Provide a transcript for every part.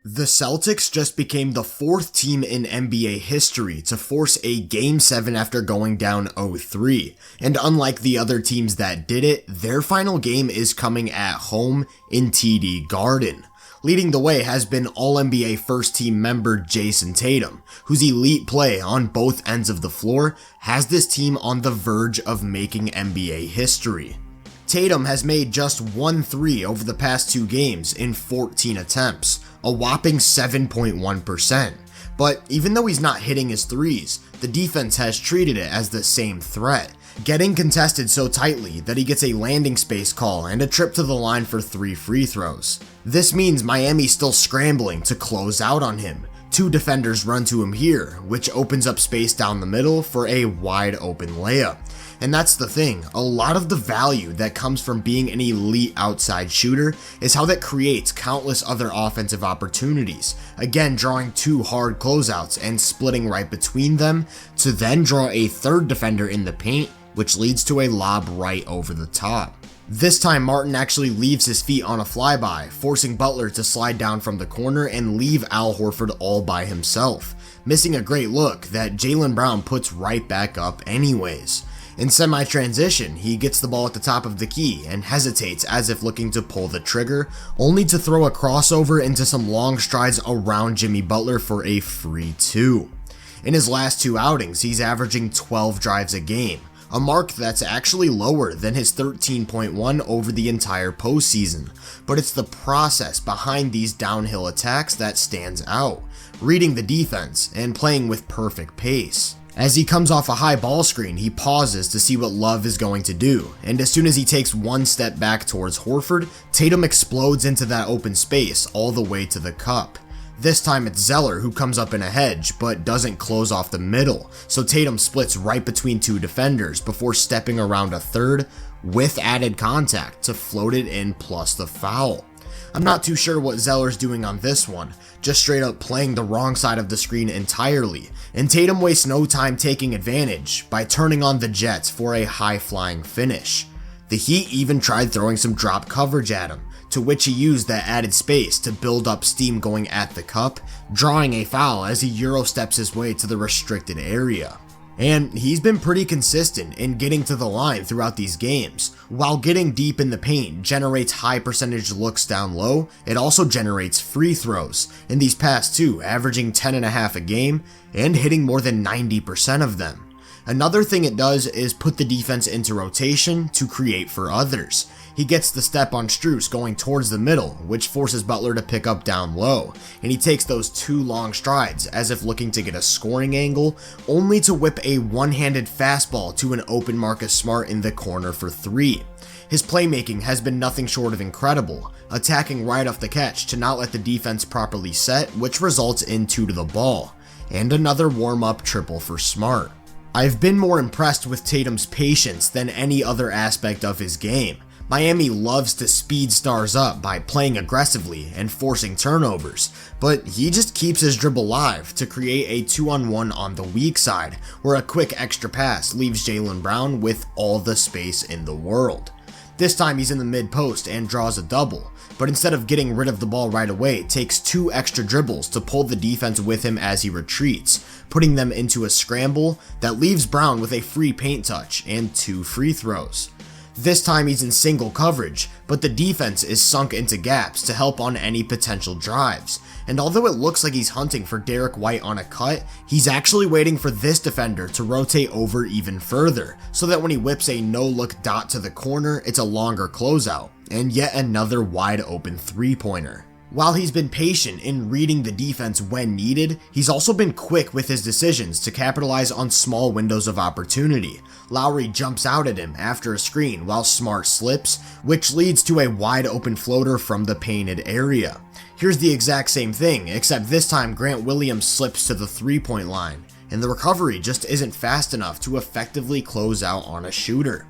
The Celtics just became the fourth team in NBA history to force a Game 7 after going down 0-3, and unlike the other teams that did it, their final game is coming at home in TD Garden. Leading the way has been All-NBA first-team member Jayson Tatum, whose elite play on both ends of the floor has this team on the verge of making NBA history. Tatum has made just 1 3 over the past 2 games in 14 attempts, a whopping 7.1%. But even though he's not hitting his threes, the defense has treated it as the same threat, getting contested so tightly that he gets a landing space call and a trip to the line for 3 free throws. This means Miami's still scrambling to close out on him. 2 defenders run to him here, which opens up space down the middle for a wide open layup. And that's the thing, a lot of the value that comes from being an elite outside shooter is how that creates countless other offensive opportunities, again drawing 2 hard closeouts and splitting right between them to then draw a third defender in the paint, which leads to a lob right over the top. This time Martin actually leaves his feet on a flyby, forcing Butler to slide down from the corner and leave Al Horford all by himself, missing a great look that Jaylen Brown puts right back up anyways. In semi-transition, he gets the ball at the top of the key and hesitates as if looking to pull the trigger, only to throw a crossover into some long strides around Jimmy Butler for a free 2. In his last 2 outings, he's averaging 12 drives a game, a mark that's actually lower than his 13.1 over the entire postseason, but it's the process behind these downhill attacks that stands out, reading the defense and playing with perfect pace. As he comes off a high ball screen, he pauses to see what Love is going to do, and as soon as he takes 1 step back towards Horford, Tatum explodes into that open space all the way to the cup. This time it's Zeller who comes up in a hedge, but doesn't close off the middle, so Tatum splits right between 2 defenders before stepping around a third with added contact to float it in plus the foul. I'm not too sure what Zeller's doing on this one, just straight up playing the wrong side of the screen entirely, and Tatum wastes no time taking advantage by turning on the Jets for a high-flying finish. The Heat even tried throwing some drop coverage at him, to which he used that added space to build up steam going at the cup, drawing a foul as he Euro steps his way to the restricted area. And he's been pretty consistent in getting to the line throughout these games. While getting deep in the paint generates high percentage looks down low, it also generates free throws, in these past 2 averaging 10.5 a game and hitting more than 90% of them. Another thing it does is put the defense into rotation to create for others. He gets the step on Strus going towards the middle, which forces Butler to pick up down low, and he takes those 2 long strides as if looking to get a scoring angle, only to whip a one-handed fastball to an open Marcus Smart in the corner for 3. His playmaking has been nothing short of incredible, attacking right off the catch to not let the defense properly set, which results in 2 to the ball, and another warm-up triple for Smart. I've been more impressed with Tatum's patience than any other aspect of his game. Miami loves to speed stars up by playing aggressively and forcing turnovers, but he just keeps his dribble live to create a 2-on-1 on the weak side, where a quick extra pass leaves Jaylen Brown with all the space in the world. This time he's in the mid-post and draws a double, but instead of getting rid of the ball right away, takes 2 extra dribbles to pull the defense with him as he retreats, putting them into a scramble that leaves Brown with a free paint touch and 2 free throws. This time he's in single coverage, but the defense is sunk into gaps to help on any potential drives. And although it looks like he's hunting for Derek White on a cut, he's actually waiting for this defender to rotate over even further, so that when he whips a no-look dot to the corner, it's a longer closeout, and yet another wide open 3-pointer. While he's been patient in reading the defense when needed, he's also been quick with his decisions to capitalize on small windows of opportunity. Lowry jumps out at him after a screen while Smart slips, which leads to a wide open floater from the painted area. Here's the exact same thing, except this time Grant Williams slips to the 3-point line, and the recovery just isn't fast enough to effectively close out on a shooter.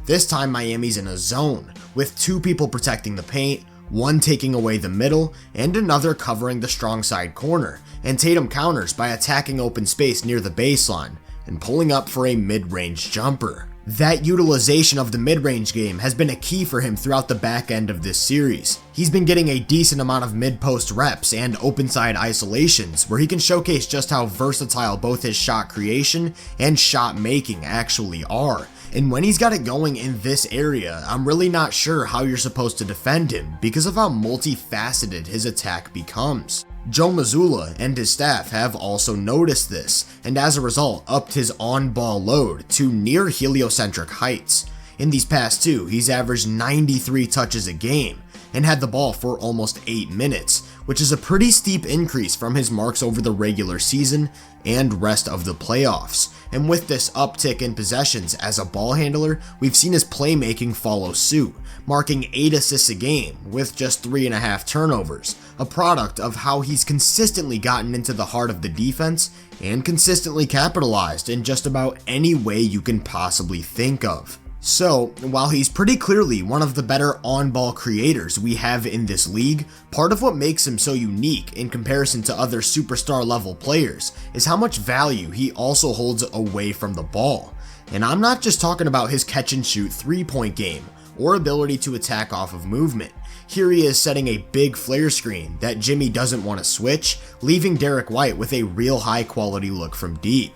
This time Miami's in a zone, with 2 people protecting the paint, 1 taking away the middle, and another covering the strong side corner, and Tatum counters by attacking open space near the baseline and pulling up for a mid-range jumper. That utilization of the mid-range game has been a key for him throughout the back end of this series. He's been getting a decent amount of mid-post reps and open-side isolations where he can showcase just how versatile both his shot creation and shot making actually are. And when he's got it going in this area, I'm really not sure how you're supposed to defend him because of how multifaceted his attack becomes. Joe Mazzulla and his staff have also noticed this, and as a result upped his on-ball load to near heliocentric heights. In these past two, he's averaged 93 touches a game, and had the ball for almost 8 minutes, which is a pretty steep increase from his marks over the regular season and rest of the playoffs. And with this uptick in possessions as a ball handler, we've seen his playmaking follow suit, marking 8 assists a game with just 3.5 turnovers, a product of how he's consistently gotten into the heart of the defense and consistently capitalized in just about any way you can possibly think of. So, while he's pretty clearly one of the better on-ball creators we have in this league, part of what makes him so unique in comparison to other superstar level players is how much value he also holds away from the ball. And I'm not just talking about his catch and shoot 3-point game or ability to attack off of movement. Here he is setting a big flare screen that Jimmy doesn't want to switch, leaving Derek White with a real high quality look from deep.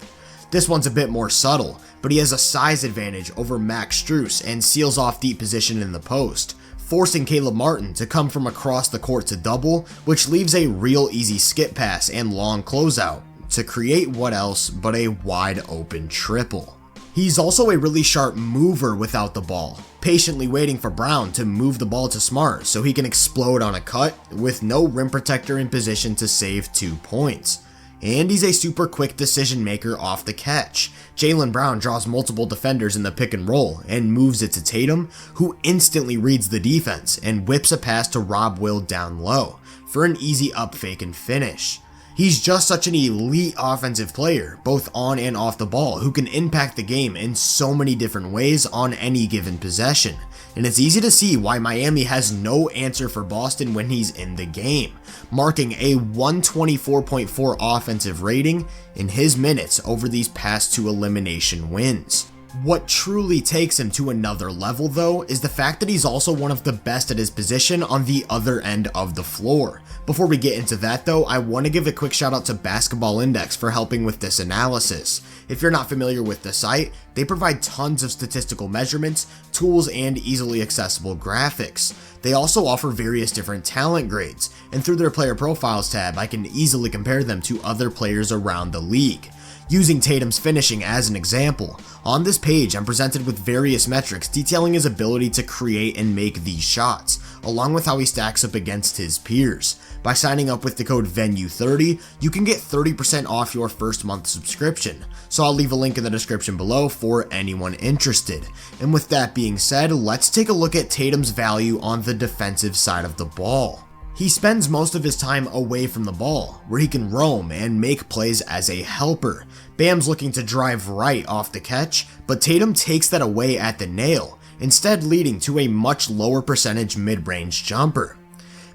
This one's a bit more subtle, but he has a size advantage over Max Strus and seals off deep position in the post, forcing Caleb Martin to come from across the court to double, which leaves a real easy skip pass and long closeout to create what else but a wide open triple. He's also a really sharp mover without the ball, patiently waiting for Brown to move the ball to Smart so he can explode on a cut with no rim protector in position to save 2 points. And he's a super quick decision maker off the catch. Jaylen Brown draws multiple defenders in the pick and roll and moves it to Tatum, who instantly reads the defense and whips a pass to Rob Will down low for an easy up fake and finish. He's just such an elite offensive player, both on and off the ball, who can impact the game in so many different ways on any given possession. And it's easy to see why Miami has no answer for Boston when he's in the game, marking a 124.4 offensive rating in his minutes over these past 2 elimination wins. What truly takes him to another level though is the fact that he's also one of the best at his position on the other end of the floor. Before we get into that though, I want to give a quick shout out to Basketball Index for helping with this analysis. If you're not familiar with the site, they provide tons of statistical measurements, tools, and easily accessible graphics. They also offer various different talent grades, and through their player profiles tab, I can easily compare them to other players around the league. Using Tatum's finishing as an example, on this page I'm presented with various metrics detailing his ability to create and make these shots, along with how he stacks up against his peers. By signing up with the code VENUE30, you can get 30% off your first month subscription, so I'll leave a link in the description below for anyone interested. And with that being said, let's take a look at Tatum's value on the defensive side of the ball. He spends most of his time away from the ball, where he can roam and make plays as a helper. Bam's looking to drive right off the catch, but Tatum takes that away at the nail, instead leading to a much lower percentage mid-range jumper.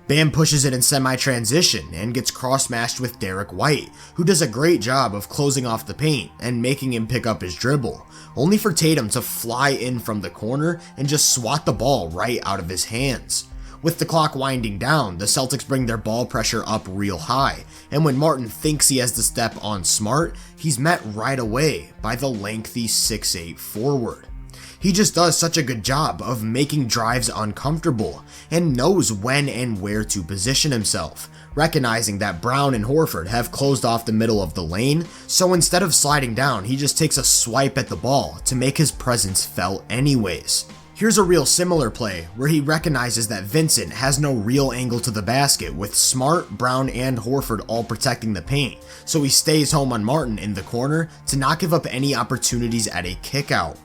Bam pushes it in semi-transition and gets cross-matched with Derek White, who does a great job of closing off the paint and making him pick up his dribble, only for Tatum to fly in from the corner and just swat the ball right out of his hands. With the clock winding down, the Celtics bring their ball pressure up real high, and when Martin thinks he has the step on Smart, he's met right away by the lengthy 6'8" forward. He just does such a good job of making drives uncomfortable, and knows when and where to position himself, recognizing that Brown and Horford have closed off the middle of the lane, so instead of sliding down, he just takes a swipe at the ball to make his presence felt anyways. Here's a real similar play where he recognizes that Vincent has no real angle to the basket with Smart, Brown, and Horford all protecting the paint, so he stays home on Martin in the corner to not give up any opportunities at a kickout.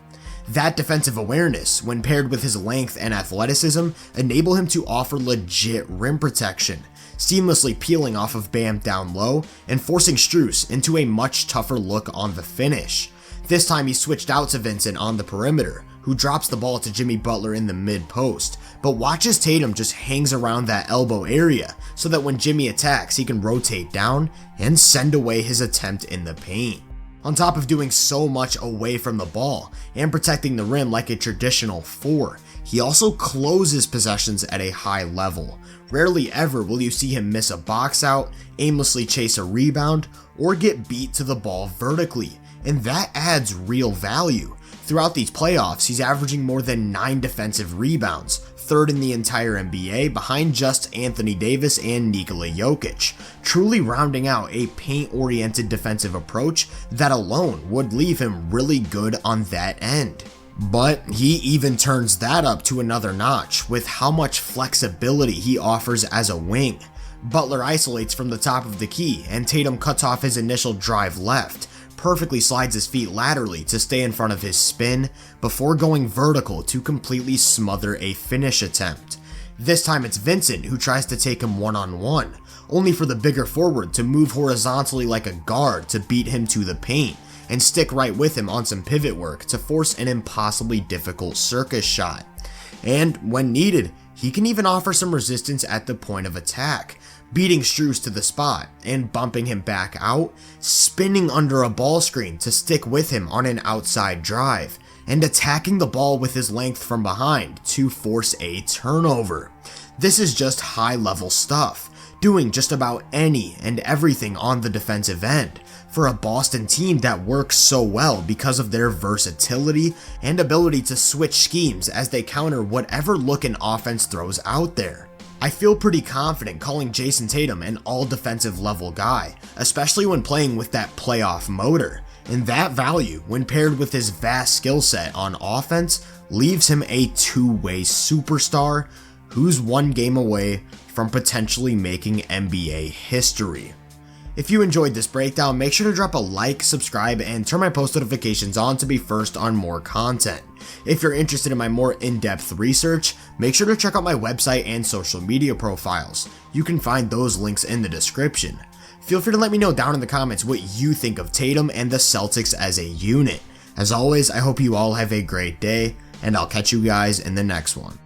That defensive awareness, when paired with his length and athleticism, enable him to offer legit rim protection, seamlessly peeling off of Bam down low and forcing Strus into a much tougher look on the finish. This time he switched out to Vincent on the perimeter, who drops the ball to Jimmy Butler in the mid-post, but watches Tatum just hangs around that elbow area so that when Jimmy attacks he can rotate down and send away his attempt in the paint. On top of doing so much away from the ball and protecting the rim like a traditional 4, he also closes possessions at a high level. Rarely ever will you see him miss a box out, aimlessly chase a rebound, or get beat to the ball vertically, and that adds real value. Throughout these playoffs, he's averaging more than 9 defensive rebounds, third in the entire NBA behind just Anthony Davis and Nikola Jokic, truly rounding out a paint-oriented defensive approach that alone would leave him really good on that end. But he even turns that up to another notch with how much flexibility he offers as a wing. Butler isolates from the top of the key and Tatum cuts off his initial drive left, perfectly slides his feet laterally to stay in front of his spin before going vertical to completely smother a finish attempt. This time it's Vincent who tries to take him one-on-one, only for the bigger forward to move horizontally like a guard to beat him to the paint and stick right with him on some pivot work to force an impossibly difficult circus shot. And when needed, he can even offer some resistance at the point of attack, beating Strus to the spot and bumping him back out, spinning under a ball screen to stick with him on an outside drive, and attacking the ball with his length from behind to force a turnover. This is just high-level stuff, doing just about any and everything on the defensive end for a Boston team that works so well because of their versatility and ability to switch schemes as they counter whatever look an offense throws out there. I feel pretty confident calling Jayson Tatum an all-defensive level guy, especially when playing with that playoff motor, and that value, when paired with his vast skill set on offense, leaves him a two-way superstar who's one game away from potentially making NBA history. If you enjoyed this breakdown, make sure to drop a like, subscribe, and turn my post notifications on to be first on more content. If you're interested in my more in-depth research, make sure to check out my website and social media profiles. You can find those links in the description. Feel free to let me know down in the comments what you think of Tatum and the Celtics as a unit. As always, I hope you all have a great day, and I'll catch you guys in the next one.